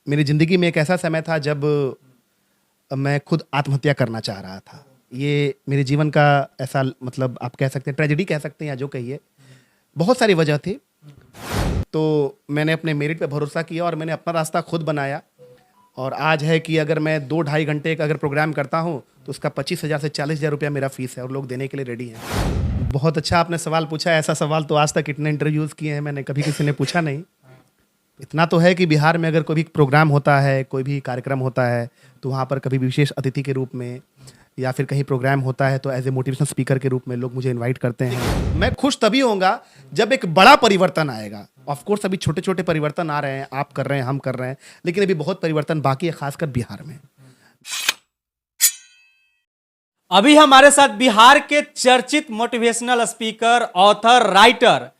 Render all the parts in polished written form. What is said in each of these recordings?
मेरी ज़िंदगी में एक ऐसा समय था जब मैं खुद आत्महत्या करना चाह रहा था। ये मेरे जीवन का ऐसा मतलब आप कह सकते हैं ट्रेजेडी कह सकते हैं या जो कहिए। बहुत सारी वजह थी। तो मैंने अपने मेरिट पे भरोसा किया और मैंने अपना रास्ता खुद बनाया। और आज है कि अगर मैं 2 ढाई घंटे का अगर प्रोग्राम करता हूँ तो उसका 25,000 से 40,000 रुपया मेरा फ़ीस है और लोग देने के लिए रेडी हैं। बहुत अच्छा आपने सवाल पूछा। ऐसा सवाल तो आज तक इतने इंटरव्यूज़ किए हैं मैंने कभी किसी ने पूछा नहीं। इतना तो है कि बिहार में अगर कोई भी प्रोग्राम होता है, कोई भी कार्यक्रम होता है, तो वहाँ पर कभी भी विशेष अतिथि के रूप में या फिर कहीं प्रोग्राम होता है तो एज ए मोटिवेशनल स्पीकर के रूप में लोग मुझे इनवाइट करते हैं। मैं खुश तभी होऊंगा जब एक बड़ा परिवर्तन आएगा। ऑफ कोर्स अभी छोटे छोटे परिवर्तन आ रहे हैं, आप कर रहे हैं, हम कर रहे हैं, लेकिन अभी बहुत परिवर्तन बाकी है, खासकर बिहार में। अभी हमारे साथ बिहार के चर्चित motivational speaker, author, writer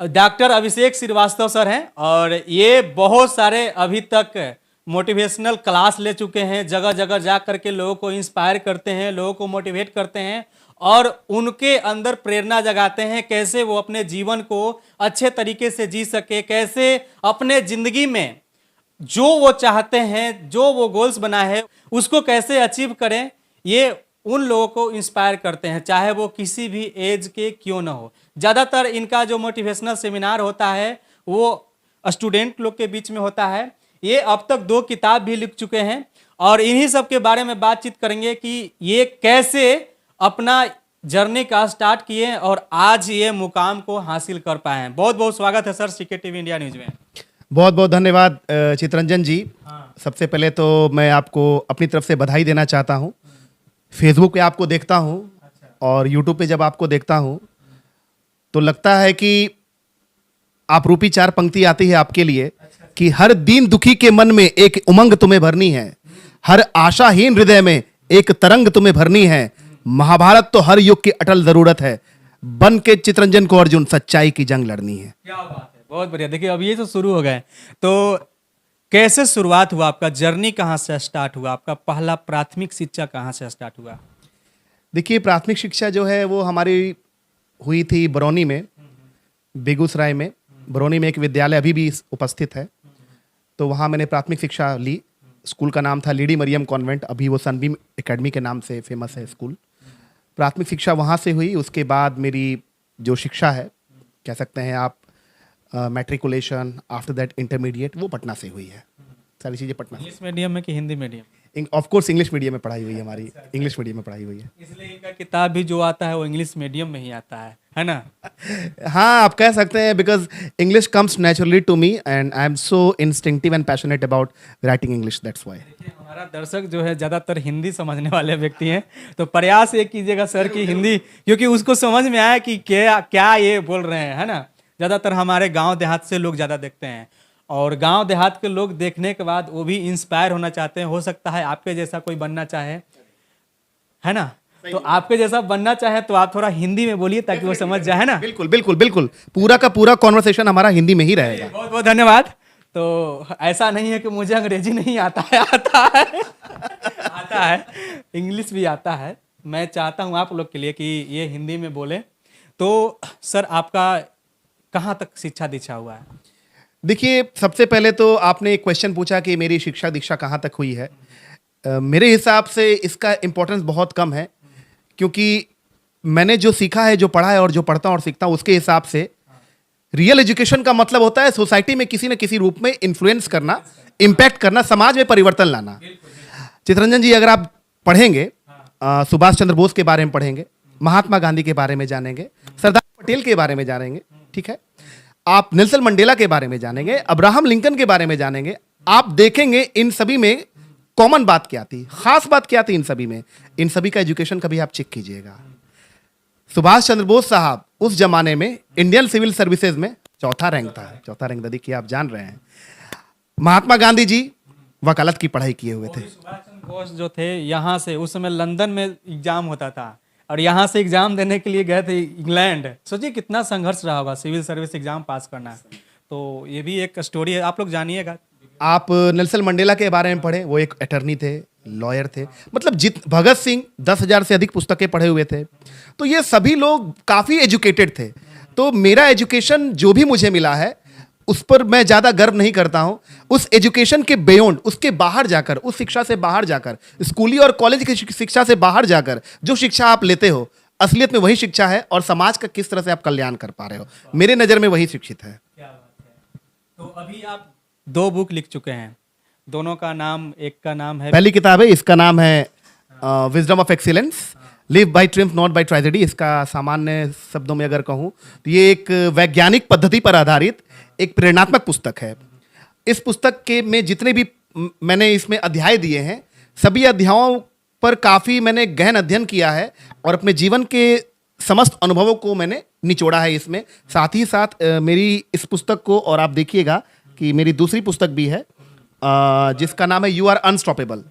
doctor Abhishek Shrivastava sir हैं और ये बहुत सारे अभी तक मोटिवेशनल क्लास ले चुके हैं। जगह जगह जा करके लोगों को इंस्पायर करते हैं, लोगों को मोटिवेट करते हैं और उनके अंदर प्रेरणा जगाते हैं कैसे वो अपने जीवन को अच्छे तरीके से जी सके, कैसे अपने ज़िंदगी में जो वो चाहते हैं, जो वो गोल्स बना है उसको कैसे अचीव करें। ये उन लोगों को इंस्पायर करते हैं, चाहे वो किसी भी एज के क्यों ना हो। ज़्यादातर इनका जो मोटिवेशनल सेमिनार होता है वो स्टूडेंट लोग के बीच में होता है। ये अब तक 2 किताब भी लिख चुके हैं और इन्हीं सब के बारे में बातचीत करेंगे कि ये कैसे अपना जर्नी का स्टार्ट किए और आज ये मुकाम को हासिल कर पाए हैं। बहुत बहुत स्वागत है sir CK TV India news में। बहुत बहुत धन्यवाद चितरंजन जी। सबसे पहले तो मैं आपको अपनी तरफ से बधाई देना चाहता हूँ। फेसबुक पे आपको देखता हूँ और यूट्यूब पे जब आपको देखता हूँ तो लगता है कि आप रूपी 4 पंक्ति आती है आपके लिए कि हर दीन दुखी के मन में एक उमंग तुम्हें भरनी है, हर आशाहीन हृदय में एक तरंग तुम्हें भरनी है, महाभारत तो हर युग की अटल जरूरत है, बन के चितरंजन को अर्जुन सच्चाई की जंग लड़नी है। क्या बात है, बहुत बढ़िया। देखिए अब ये तो शुरू हो गए, तो कैसे शुरुआत हुआ आपका, जर्नी कहाँ से स्टार्ट हुआ, आपका पहला प्राथमिक शिक्षा कहाँ से स्टार्ट हुआ? देखिए प्राथमिक शिक्षा जो है वो हमारी हुई थी बरौनी में, बेगूसराय में। बरौनी में एक विद्यालय अभी भी उपस्थित है, तो वहाँ मैंने प्राथमिक शिक्षा ली। स्कूल का नाम था लेडी मरियम कॉन्वेंट, अभी वो सनबीम एकेडमी के नाम से फेमस है स्कूल। प्राथमिक शिक्षा वहाँ से हुई। उसके बाद मेरी जो शिक्षा है कह सकते हैं आप मैट्रिकुलेशन, आफ्टर दैट इंटरमीडिएट, वो पटना से हुई है। सारी चीज़ें पटना से। इंग्लिश मीडियम में कि Hindi medium? Of course English medium में पढ़ाई हुई है हमारी। इंग्लिश मीडियम में पढ़ाई हुई है, इसलिए इनका किताब भी जो आता है वो इंग्लिश मीडियम में ही आता है ना? हाँ आप कह सकते हैं, because English comes naturally to me and I am so instinctive and passionate about writing English, that's why. हमारा दर्शक जो है ज़्यादातर हिंदी समझने वाले व्यक्ति हैं, तो प्रयास ये कीजिएगा सर की हिंदी, क्योंकि उसको समझ में आया कि क्या क्या ये बोल रहे हैं, है ना। ज़्यादातर हमारे गांव देहात से लोग ज़्यादा देखते हैं और गांव देहात के लोग देखने के बाद वो भी इंस्पायर होना चाहते हैं। हो सकता है आपके जैसा कोई बनना चाहे, है ना, तो आपके जैसा बनना चाहे तो आप थोड़ा हिंदी में बोलिए ताकि वो समझ जाए, है ना। बिल्कुल बिल्कुल बिल्कुल, पूरा का पूरा कॉन्वर्सेशन हमारा हिंदी में ही रहेगा। बहुत बहुत धन्यवाद। तो ऐसा नहीं है कि मुझे अंग्रेजी नहीं आता है, आता है, इंग्लिश भी आता है। मैं चाहता हूँ आप लोग के लिए कि ये हिंदी में बोले। तो सर आपका कहाँ तक शिक्षा दीक्षा हुआ है? देखिए सबसे पहले तो आपने एक क्वेश्चन पूछा कि मेरी शिक्षा दीक्षा कहाँ तक हुई है। मेरे हिसाब से इसका इम्पोर्टेंस बहुत कम है, क्योंकि मैंने जो सीखा है, जो पढ़ा है और जो पढ़ता हूँ और सीखता हूँ, उसके हिसाब से रियल एजुकेशन का मतलब होता है सोसाइटी में किसी न किसी रूप में इन्फ्लुएंस करना, इम्पैक्ट करना, समाज में परिवर्तन लाना। चितरंजन जी अगर आप पढ़ेंगे, सुभाष चंद्र बोस के बारे में पढ़ेंगे, महात्मा गांधी के बारे में जानेंगे, सरदार पटेल के बारे में जानेंगे, ठीक है, आप नेल्सन मंडेला के बारे में जानेंगे, अब्राहम लिंकन के बारे में जानेंगे, आप देखेंगे इन सभी में कॉमन बात क्या थी, खास बात क्या थी इन सभी में। इन सभी का एजुकेशन कभी आप चेक कीजिएगा। सुभाष चंद्र बोस साहब उस जमाने में इंडियन सिविल सर्विसेज में 4था रैंक था, 4था रैंक देखिए, आप जान रहे हैं। महात्मा गांधी जी वकालत की पढ़ाई किए हुए थे। सुभाष चंद्र बोस जो थे यहाँ से, उस समय लंदन में एग्जाम होता था और यहाँ से एग्जाम देने के लिए गए थे इंग्लैंड। सोचिए कितना संघर्ष रहा होगा सिविल सर्विस एग्जाम पास करना। तो ये भी एक स्टोरी है, आप लोग जानिएगा। आप नेल्सन मंडेला के बारे में पढ़े, वो एक अटर्नी थे, लॉयर थे, मतलब भगत सिंह 10,000 से अधिक पुस्तकें पढ़े हुए थे। तो ये सभी लोग काफ़ी एजुकेटेड थे। तो मेरा एजुकेशन जो भी मुझे मिला है उस पर मैं ज्यादा गर्व नहीं करता हूं। उस एजुकेशन के बियॉन्ड, उसके बाहर जाकर, उस शिक्षा से बाहर जाकर, स्कूली और कॉलेज की शिक्षा से बाहर जाकर जो शिक्षा आप लेते हो, असलियत में वही शिक्षा है और समाज का किस तरह से आप कल्याण कर पा रहे हो, मेरे नजर में वही शिक्षित है। क्या बात है। तो अभी आप 2 बुक लिख चुके हैं, दोनों का नाम, एक का नाम है, पहली किताब है, इसका नाम है wisdom of excellence, live by triumph not by tragedy. इसका सामान्य शब्दों में अगर कहूं तो ये एक वैज्ञानिक पद्धति पर आधारित एक प्रेरणात्मक पुस्तक है। इस पुस्तक के में जितने भी मैंने इसमें अध्याय दिए हैं, सभी अध्यायों पर काफ़ी मैंने गहन अध्ययन किया है और अपने जीवन के समस्त अनुभवों को मैंने निचोड़ा है इसमें। साथ ही साथ मेरी इस पुस्तक को, और आप देखिएगा कि मेरी दूसरी पुस्तक भी है जिसका नाम है यू आर अनस्टॉपेबल।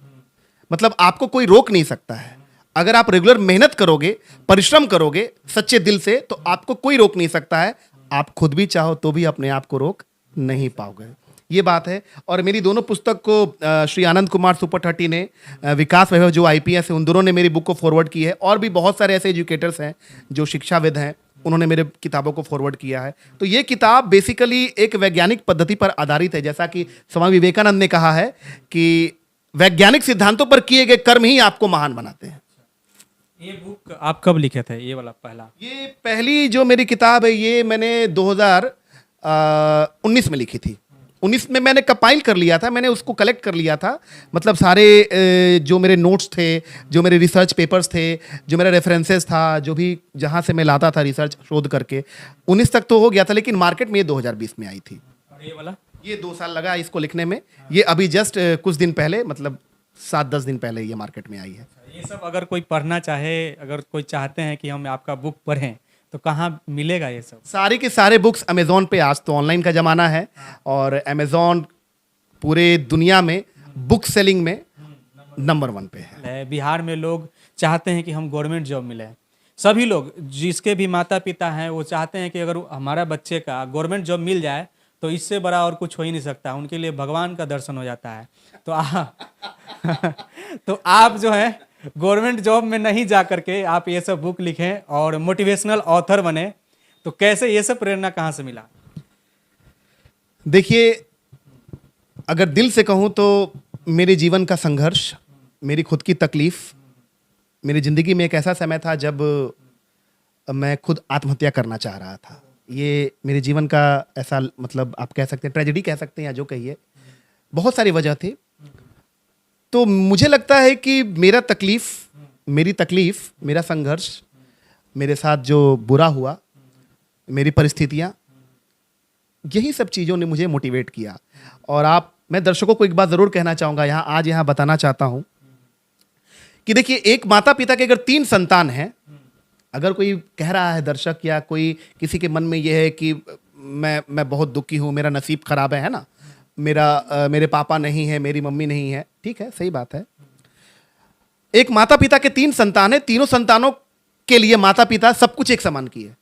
मतलब आपको कोई रोक नहीं सकता है। अगर आप रेगुलर मेहनत करोगे, परिश्रम करोगे सच्चे दिल से, तो आपको कोई रोक नहीं सकता है। आप खुद भी चाहो तो भी अपने आप को रोक नहीं पाओगे, ये बात है। और मेरी दोनों पुस्तक को श्री आनंद कुमार सुपर 30 ने, विकास वैभव जो IPS है, उन दोनों ने मेरी बुक को फॉरवर्ड की है। और भी बहुत सारे ऐसे एजुकेटर्स हैं जो शिक्षाविद हैं, उन्होंने मेरे किताबों को फॉरवर्ड किया है। तो ये किताब बेसिकली एक वैज्ञानिक पद्धति पर आधारित है। जैसा कि स्वामी विवेकानंद ने कहा है कि वैज्ञानिक सिद्धांतों पर किए गए कर्म ही आपको महान बनाते हैं। ये बुक आप कब लिखे थे, ये वाला पहला? ये पहली जो मेरी किताब है, ये मैंने 2019 में लिखी थी। 19 में मैंने कंपाइल कर लिया था, मैंने उसको कलेक्ट कर लिया था। मतलब सारे जो मेरे नोट्स थे, जो मेरे रिसर्च पेपर्स थे, जो मेरा रेफरेंसेस था, जो भी जहाँ से मैं लाता था रिसर्च शोध करके, 19 तक तो हो गया था, लेकिन मार्केट में ये 2020 में आई थी। और ये वाला? ये 2 साल लगा इसको लिखने में। ये अभी जस्ट कुछ दिन पहले, मतलब 7-10 दिन पहले ये मार्केट में आई है। ये सब अगर कोई पढ़ना चाहे, अगर कोई चाहते हैं कि हम आपका बुक पढ़ें, तो कहाँ मिलेगा ये सब? सारे के सारे बुक्स अमेजोन पे, आज तो ऑनलाइन का ज़माना है और अमेजोन पूरे दुनिया में बुक सेलिंग में नंबर 1 पे है। बिहार में लोग चाहते हैं कि हम गवर्नमेंट जॉब मिले। सभी लोग, जिसके भी माता पिता हैं, वो चाहते हैं कि अगर हमारा बच्चे का गवर्नमेंट जॉब मिल जाए तो इससे बड़ा और कुछ हो ही नहीं सकता। उनके लिए भगवान का दर्शन हो जाता है। तो तो आप जो है गवर्नमेंट जॉब में नहीं जा करके आप ये सब बुक लिखें और मोटिवेशनल ऑथर बने। तो कैसे, ये सब प्रेरणा कहाँ से मिला? देखिए, अगर दिल से कहूँ तो मेरे जीवन का संघर्ष, मेरी खुद की तकलीफ, मेरी ज़िंदगी में एक ऐसा समय था जब मैं खुद आत्महत्या करना चाह रहा था। ये मेरे जीवन का ऐसा, मतलब आप कह सकते हैं ट्रेजेडी कह सकते हैं या जो कहिए, बहुत सारी वजह थी। तो मुझे लगता है कि मेरी तकलीफ, मेरा संघर्ष, मेरे साथ जो बुरा हुआ, मेरी परिस्थितियाँ, यही सब चीज़ों ने मुझे मोटिवेट किया। और मैं दर्शकों को एक बात ज़रूर कहना चाहूँगा, यहाँ बताना चाहता हूँ कि देखिए, एक माता पिता के अगर 3 संतान हैं, अगर कोई कह रहा है दर्शक या कोई किसी के मन में यह है कि मैं बहुत दुखी हूँ, मेरा नसीब खराब है ना, मेरे पापा नहीं है, मेरी मम्मी नहीं है, ठीक है, सही बात है। एक माता पिता के 3 संतान है, तीनों संतानों के लिए माता पिता सब कुछ एक समान किए,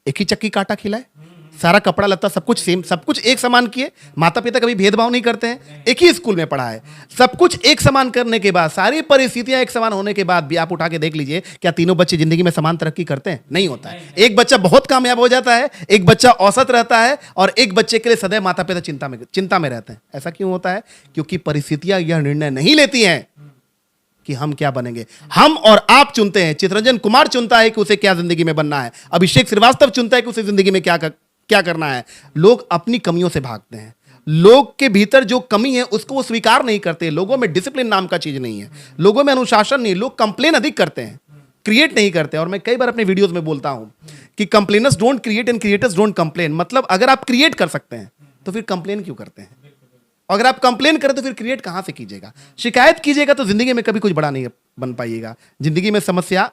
एक ही चक्की काटा खिलाए, सारा कपड़ा लत्ता सब कुछ सेम, सब कुछ एक समान किए। माता पिता कभी भेदभाव नहीं करते हैं, एक ही स्कूल में पढ़ा है। सब कुछ एक समान करने के बाद, सारी परिस्थितियां एक समान होने के बाद भी आप उठा के देख लीजिए, क्या तीनों बच्चे जिंदगी में समान तरक्की करते हैं? नहीं होता है। एक बच्चा बहुत कामयाब हो जाता है, एक बच्चा औसत रहता है और एक बच्चे के लिए सदैव माता पिता चिंता में रहते हैं। ऐसा क्यों होता है? क्योंकि परिस्थितियां यह निर्णय नहीं लेती हैं कि हम क्या बनेंगे। हम और आप चुनते हैं। चित्रंजन कुमार चुनता है कि उसे क्या जिंदगी में बनना है, अभिषेक श्रीवास्तव चुनता है कि उसे जिंदगी में क्या करना है। लोग अपनी कमियों से भागते हैं। लोग के भीतर जो कमी है उसको वो स्वीकार नहीं करते। लोगों में डिसिप्लिन नाम का चीज नहीं है, लोगों में अनुशासन नहीं। लोग कंप्लेन अधिक करते हैं, क्रिएट नहीं करते। और मैं कई बार अपने वीडियोस में बोलता हूं कि complainers don't create and creators don't complain. मतलब अगर आप क्रिएट कर सकते हैं तो फिर कंप्लेन क्यों करते हैं? अगर आप कंप्लेन करें तो फिर क्रिएट कहां से कीजिएगा? शिकायत कीजिएगा तो जिंदगी में कभी कुछ बड़ा नहीं बन पाइएगा। जिंदगी में समस्या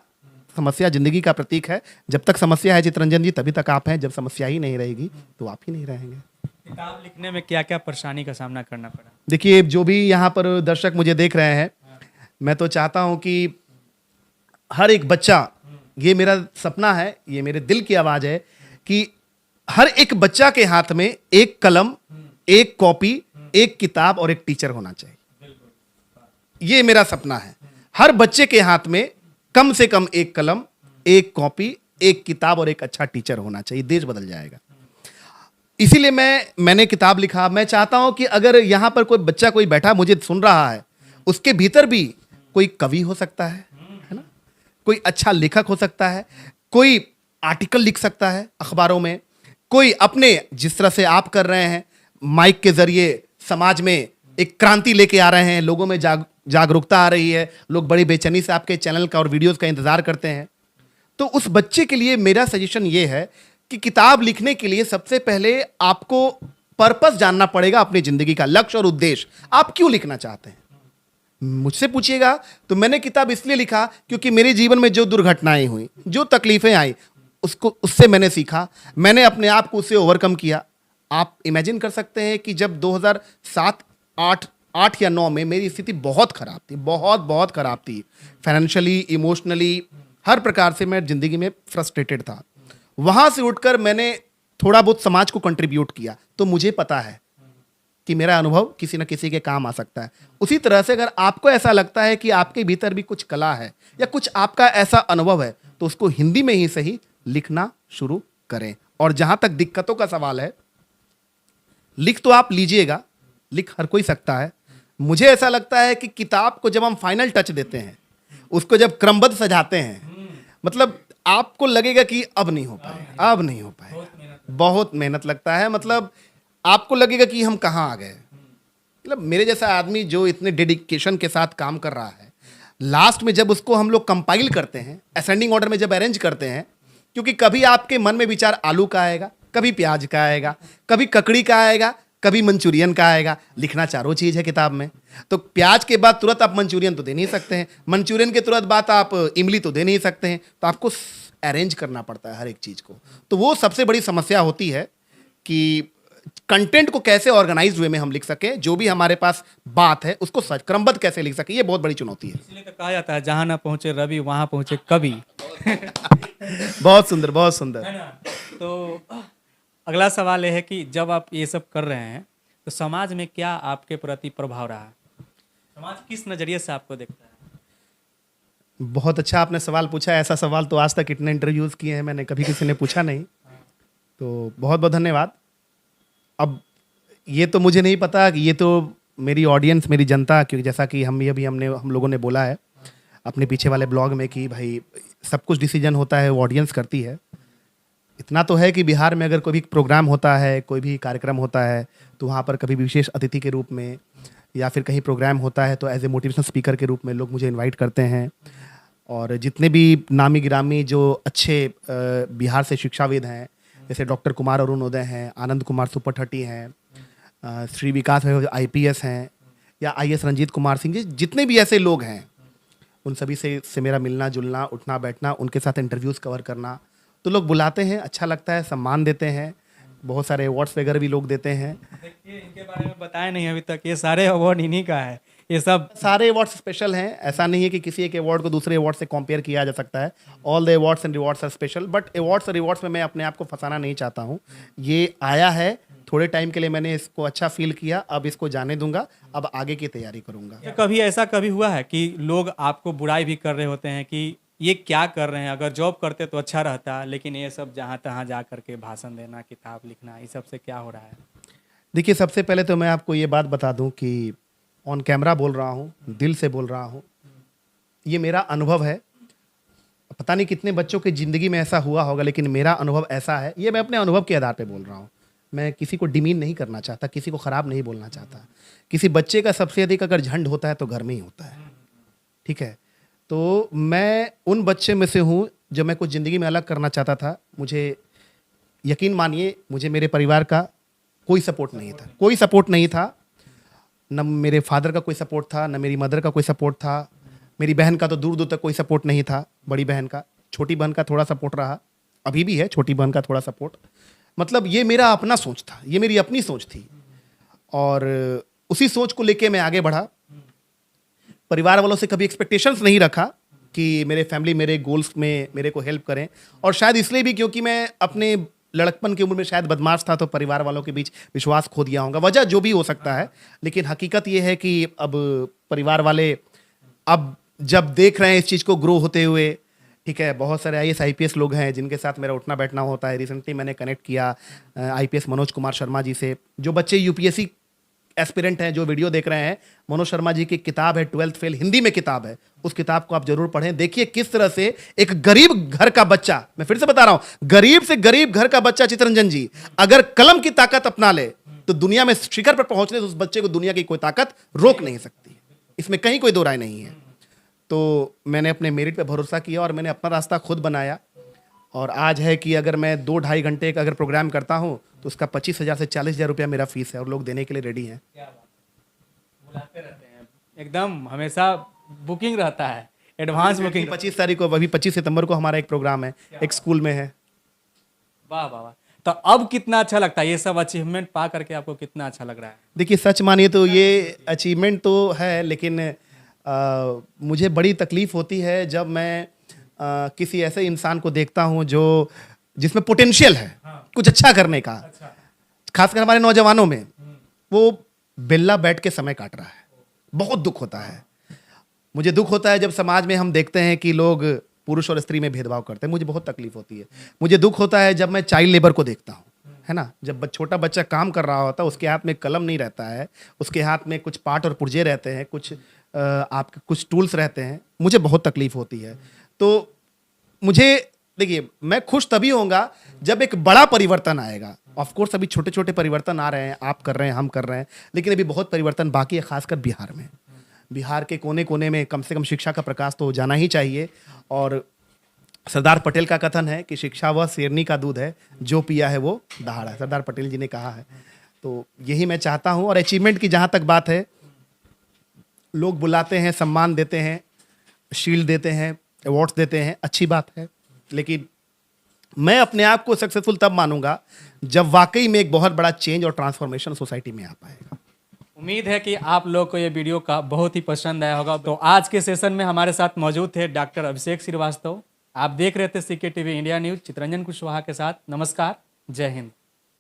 जिंदगी का प्रतीक है। जब तक समस्या है चित्रंजन जी, तभी तक आप हैं। जब समस्या ही नहीं रहेगी तो आप ही नहीं रहेंगे। किताब लिखने में क्या क्या परेशानी का सामना करना पड़ा? देखिए, जो भी यहाँ पर दर्शक मुझे देख रहे हैं, मैं तो चाहता हूँ कि हर एक बच्चा, ये मेरा सपना है, ये मेरे दिल की आवाज़ है कि हर एक बच्चा के हाथ में एक कलम, एक कॉपी, एक किताब और एक टीचर होना चाहिए। ये मेरा सपना है। हर बच्चे के हाथ में कम से कम एक कलम, एक कॉपी, एक किताब और एक अच्छा टीचर होना चाहिए। देश बदल जाएगा। इसीलिए मैंने किताब लिखा। मैं चाहता हूं कि अगर यहाँ पर कोई बच्चा कोई बैठा मुझे सुन रहा है, उसके भीतर भी कोई कवि हो सकता है ना, कोई अच्छा लेखक हो सकता है, कोई आर्टिकल लिख सकता है अखबारों में, कोई अपने जिस तरह से आप कर रहे हैं माइक के जरिए समाज में एक क्रांति लेके आ रहे हैं, लोगों में जागरूकता आ रही है, लोग बड़ी बेचैनी से आपके चैनल का और वीडियोस का इंतजार करते हैं। तो उस बच्चे के लिए मेरा सजेशन ये है कि किताब लिखने के लिए सबसे पहले आपको पर्पस जानना पड़ेगा, अपनी जिंदगी का लक्ष्य और उद्देश्य। आप क्यों लिखना चाहते हैं? मुझसे पूछिएगा तो मैंने किताब इसलिए लिखा क्योंकि मेरे जीवन में जो दुर्घटनाएं हुई, जो तकलीफें आई, उससे मैंने सीखा, मैंने अपने आप को उससे ओवरकम किया। आप इमेजिन कर सकते हैं कि जब 2007 8 या 9 में मेरी स्थिति बहुत खराब थी, बहुत खराब थी, फाइनेंशियली, इमोशनली, हर प्रकार से मैं जिंदगी में फ्रस्ट्रेटेड था। वहां से उठकर मैंने थोड़ा बहुत समाज को कंट्रीब्यूट किया, तो मुझे पता है कि मेरा अनुभव किसी न किसी के काम आ सकता है। उसी तरह से अगर आपको ऐसा लगता है कि आपके भीतर भी कुछ कला है या कुछ आपका ऐसा अनुभव है, तो उसको हिंदी में ही सही लिखना शुरू करें। और जहां तक दिक्कतों का सवाल है, लिख तो आप लीजिएगा, लिख हर कोई सकता है। मुझे ऐसा लगता है कि किताब को जब हम फाइनल टच देते हैं, उसको जब क्रमबद्ध सजाते हैं, मतलब आपको लगेगा कि अब नहीं हो पाएगा, अब नहीं हो पाएगा, बहुत मेहनत लगता है, मतलब आपको लगेगा कि हम कहाँ आ गए। मतलब मेरे जैसा आदमी जो इतने डेडिकेशन के साथ काम कर रहा है, लास्ट में जब उसको हम लोग कंपाइल करते हैं, असेंडिंग ऑर्डर में जब अरेंज करते हैं, क्योंकि कभी आपके मन में विचार आलू का आएगा, कभी प्याज का आएगा, कभी ककड़ी का आएगा, कभी मंचूरियन का आएगा। लिखना चारों चीज है किताब में। तो प्याज के बाद तुरंत आप मंचूरियन तो दे नहीं सकते हैं, मंचूरियन के तुरंत बाद आप इमली तो दे नहीं सकते हैं, तो आपको अरेंज करना पड़ता है हर एक चीज को। तो वो सबसे बड़ी समस्या होती है कि कंटेंट को कैसे ऑर्गेनाइज्ड वे में हम लिख सकें, जो भी हमारे पास बात है उसको सच क्रमबद्ध कैसे लिख सकें, ये बहुत बड़ी चुनौती है। इसलिए तो कहा जाता है जहां ना पहुंचे रवि वहां पहुंचे कवि। बहुत सुंदर, बहुत सुंदर। है ना? तो अगला सवाल ये है कि जब आप ये सब कर रहे हैं तो समाज में क्या आपके प्रति प्रभाव रहा? समाज किस नजरिए से आपको देखता है? बहुत अच्छा आपने सवाल पूछा। ऐसा सवाल तो आज तक इतने इंटरव्यूज किए हैं मैंने, कभी किसी ने पूछा नहीं, तो बहुत बहुत धन्यवाद। अब ये तो मुझे नहीं पता कि ये तो मेरी ऑडियंस, मेरी जनता, क्योंकि जैसा कि हम लोगों ने बोला है अपने पीछे वाले ब्लॉग में कि भाई सब कुछ डिसीजन होता है वो ऑडियंस करती है। इतना तो है कि बिहार में अगर कोई भी प्रोग्राम होता है, कोई भी कार्यक्रम होता है, तो वहाँ पर कभी विशेष अतिथि के रूप में या फिर कहीं प्रोग्राम होता है तो एज ए मोटिवेशनल स्पीकर के रूप में लोग मुझे इनवाइट करते हैं। और जितने भी नामी गिरामी जो अच्छे बिहार से शिक्षाविद हैं, जैसे डॉक्टर कुमार अरुणोदय हैं, आनंद कुमार सुपरठटी हैं, श्री विकास IPS हैं, या IS रंजीत कुमार सिंह जी, जितने भी ऐसे लोग हैं, उन सभी से मेरा मिलना जुलना, उठना बैठना, उनके साथ इंटरव्यूज़ कवर करना, तो लोग बुलाते हैं, अच्छा लगता है, सम्मान देते हैं, बहुत सारे अवार्ड्स वगैरह भी लोग देते हैं। देखिए इनके बारे में बताया नहीं अभी तक, ये सारे अवार्ड इन्हीं का है, ये सब सारे अवार्ड्स स्पेशल हैं। ऐसा नहीं है कि किसी एक अवार्ड को दूसरे अवार्ड से कंपेयर किया जा सकता है। All the awards and rewards are special, but awards और रिवॉर्ड्स में मैं अपने आप को फंसाना नहीं चाहता हूँ। ये आया है थोड़े टाइम के लिए, मैंने इसको अच्छा फील किया, अब इसको जाने दूंगा, अब आगे की तैयारी करूंगा। क्या कभी ऐसा कभी हुआ है कि लोग आपको बुराई भी कर रहे होते हैं कि ये क्या कर रहे हैं, अगर जॉब करते तो अच्छा रहता, लेकिन ये सब जहाँ तहाँ जा करके भाषण देना, किताब लिखना, इस सब से क्या हो रहा है? देखिए, सबसे पहले तो मैं आपको ये बात बता दूं कि ऑन कैमरा बोल रहा हूँ, दिल से बोल रहा हूँ, ये मेरा अनुभव है। पता नहीं कितने बच्चों की ज़िंदगी में ऐसा हुआ होगा, लेकिन मेरा अनुभव ऐसा है। ये मैं अपने अनुभव के आधार पे बोल रहा हूँ। मैं किसी को डिमीन नहीं करना चाहता, किसी को ख़राब नहीं बोलना चाहता। किसी बच्चे का सबसे अधिक अगर झंड होता है तो घर में ही होता है, ठीक है? तो मैं उन बच्चे में से हूँ जो मैं कुछ ज़िंदगी में अलग करना चाहता था। मुझे यकीन मानिए, मुझे मेरे परिवार का कोई सपोर्ट नहीं था, कोई सपोर्ट नहीं था। न मेरे फादर का कोई सपोर्ट था, न मेरी मदर का कोई सपोर्ट था। मेरी बहन का तो दूर दूर तक कोई सपोर्ट नहीं था, बड़ी बहन का। छोटी बहन का थोड़ा सपोर्ट रहा, अभी भी है छोटी बहन का थोड़ा सपोर्ट। मतलब ये मेरा अपना सोच था, ये मेरी अपनी सोच थी, और उसी सोच को लेके मैं आगे बढ़ा। परिवार वालों से कभी एक्सपेक्टेशंस नहीं रखा कि मेरे फैमिली मेरे गोल्स में मेरे को हेल्प करें, और शायद इसलिए भी क्योंकि मैं अपने लड़कपन की उम्र में शायद बदमाश था, तो परिवार वालों के बीच विश्वास खो दिया होगा, वजह जो भी हो सकता है। लेकिन हकीकत ये है कि अब परिवार वाले अब जब देख रहे हैं इस चीज़ को ग्रो होते हुए, ठीक है, बहुत सारे आईएएस आईपीएस लोग हैं जिनके साथ मेरा उठना बैठना होता है। रिसेंटली मैंने कनेक्ट किया आईपीएस मनोज कुमार शर्मा जी से। जो बच्चे यूपीएससी एस्पिरेंट हैं, जो वीडियो देख रहे हैं, मनोज शर्मा जी की किताब है 12th फेल, हिंदी में किताब है, उस किताब को आप जरूर पढ़ें। देखिए किस तरह से एक गरीब घर का बच्चा, मैं फिर से बता रहा हूं, गरीब से गरीब घर का बच्चा चितरंजन जी अगर कलम की ताकत अपना ले तो दुनिया में शिखर पर पहुंचने से उस बच्चे को दुनिया की कोई ताकत रोक नहीं सकती। इसमें कहीं कोई दो राय नहीं है। तो मैंने अपने मेरिट पे भरोसा किया और मैंने अपना रास्ता खुद बनाया। और आज है कि अगर मैं 2-2.5 घंटे का अगर प्रोग्राम करता हूं तो उसका 25,000 से 40,000 रुपया मेरा फीस है और लोग देने के लिए रेडी हैं। बुलाते रहते हैं एकदम, हमेशा बुकिंग रहता है, एडवांस बुकिंग। 25 तारीख को, अभी 25 सितंबर को हमारा एक प्रोग्राम है, एक स्कूल में है। वाह वाह वाह। तो अब कितना अच्छा लगता है ये सब अचीवमेंट पा करके, आपको कितना अच्छा लग रहा है? देखिए सच मानिए तो ये अचीवमेंट तो है, लेकिन मुझे बड़ी तकलीफ होती है जब मैं किसी ऐसे इंसान को देखता हूं जो जिसमें पोटेंशियल है कुछ अच्छा करने का, खासकर हमारे नौजवानों में, वो बेल्ला बैठ के समय काट रहा है। बहुत दुख होता है। मुझे दुख होता है जब समाज में हम देखते हैं कि लोग पुरुष और स्त्री में भेदभाव करते हैं, मुझे बहुत तकलीफ होती है। मुझे दुख होता है जब मैं चाइल्ड लेबर को देखता हूँ, है ना, जब छोटा बच्चा काम कर रहा होता है, उसके हाथ में कलम नहीं रहता है, उसके हाथ में कुछ पार्ट और पुर्जे रहते हैं, कुछ आपके कुछ टूल्स रहते हैं, मुझे बहुत तकलीफ होती है। तो मुझे देखिए, मैं खुश तभी होऊंगा जब एक बड़ा परिवर्तन आएगा। ऑफ कोर्स अभी छोटे छोटे परिवर्तन आ रहे हैं, आप कर रहे हैं, हम कर रहे हैं, लेकिन अभी बहुत परिवर्तन बाकी है, खासकर बिहार में। बिहार के कोने कोने में कम से कम शिक्षा का प्रकाश तो जाना ही चाहिए। और सरदार पटेल का कथन है कि शिक्षा वह शेरनी का दूध है, जो पिया है वो दहाड़ा। सरदार पटेल जी ने कहा है। तो यही मैं चाहता हूँ। और अचीवमेंट की जहाँ तक बात है, लोग बुलाते हैं, सम्मान देते हैं, शील्ड देते हैं, अवार्ड्स देते हैं, अच्छी बात है, लेकिन मैं अपने आप को सक्सेसफुल तब मानूंगा जब वाकई में एक बहुत बड़ा चेंज और ट्रांसफॉर्मेशन सोसाइटी में आ पाएगा। उम्मीद है कि आप लोग को ये वीडियो का बहुत ही पसंद आया होगा। तो आज के सेशन में हमारे साथ मौजूद थे डॉक्टर अभिषेक श्रीवास्तव। आप देख रहे थे CK TV India news, Chitranjan Kushwaha के साथ। नमस्कार, जय हिंद।